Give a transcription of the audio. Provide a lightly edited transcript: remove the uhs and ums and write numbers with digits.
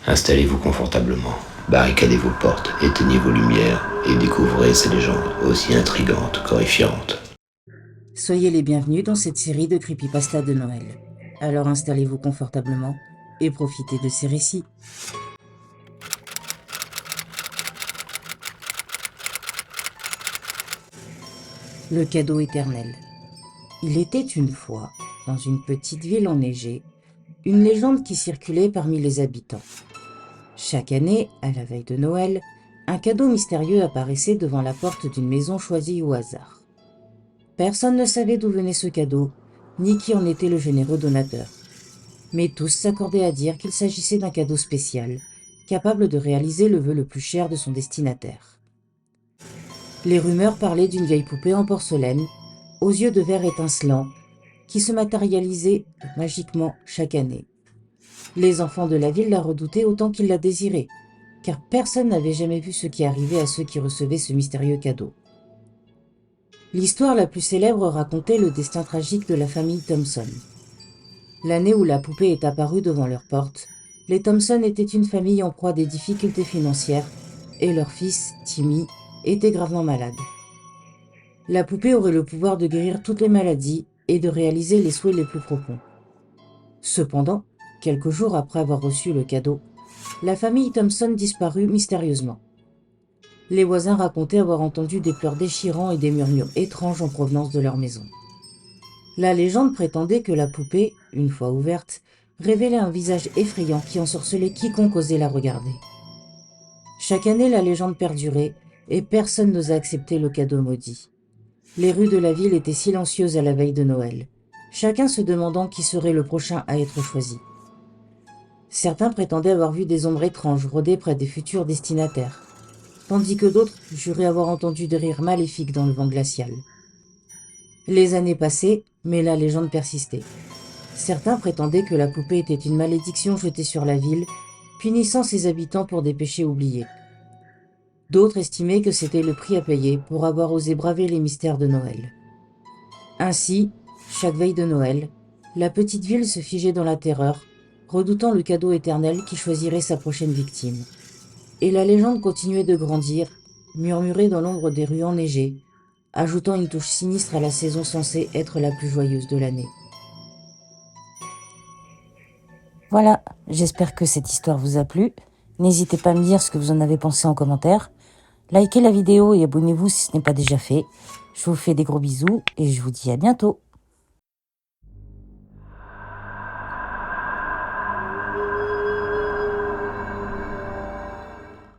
Installez-vous confortablement, barricadez vos portes, éteignez vos lumières et découvrez ces légendes aussi intrigantes qu'horrifiantes. Soyez les bienvenus dans cette série de creepypasta de Noël. Alors installez-vous confortablement et profitez de ces récits. Le cadeau éternel. Il était une fois, dans une petite ville enneigée, une légende qui circulait parmi les habitants. Chaque année, à la veille de Noël, un cadeau mystérieux apparaissait devant la porte d'une maison choisie au hasard. Personne ne savait d'où venait ce cadeau, ni qui en était le généreux donateur. Mais tous s'accordaient à dire qu'il s'agissait d'un cadeau spécial, capable de réaliser le vœu le plus cher de son destinataire. Les rumeurs parlaient d'une vieille poupée en porcelaine, aux yeux de verre étincelants, qui se matérialisait magiquement chaque année. Les enfants de la ville la redoutaient autant qu'ils la désiraient, car personne n'avait jamais vu ce qui arrivait à ceux qui recevaient ce mystérieux cadeau. L'histoire la plus célèbre racontait le destin tragique de la famille Thompson. L'année où la poupée est apparue devant leur porte, les Thompson étaient une famille en proie à des difficultés financières et leur fils, Timmy, était gravement malade. La poupée aurait le pouvoir de guérir toutes les maladies et de réaliser les souhaits les plus profonds. Cependant, quelques jours après avoir reçu le cadeau, la famille Thompson disparut mystérieusement. Les voisins racontaient avoir entendu des pleurs déchirants et des murmures étranges en provenance de leur maison. La légende prétendait que la poupée, une fois ouverte, révélait un visage effrayant qui ensorcelait quiconque osait la regarder. Chaque année, la légende perdurait et personne n'osait accepter le cadeau maudit. Les rues de la ville étaient silencieuses à la veille de Noël, chacun se demandant qui serait le prochain à être choisi. Certains prétendaient avoir vu des ombres étranges rôder près des futurs destinataires, tandis que d'autres juraient avoir entendu des rires maléfiques dans le vent glacial. Les années passaient, mais la légende persistait. Certains prétendaient que la poupée était une malédiction jetée sur la ville, punissant ses habitants pour des péchés oubliés. D'autres estimaient que c'était le prix à payer pour avoir osé braver les mystères de Noël. Ainsi, chaque veille de Noël, la petite ville se figeait dans la terreur, redoutant le cadeau éternel qui choisirait sa prochaine victime. Et la légende continuait de grandir, murmurée dans l'ombre des rues enneigées, ajoutant une touche sinistre à la saison censée être la plus joyeuse de l'année. Voilà, j'espère que cette histoire vous a plu. N'hésitez pas à me dire ce que vous en avez pensé en commentaire. Likez la vidéo et abonnez-vous si ce n'est pas déjà fait. Je vous fais des gros bisous et je vous dis à bientôt.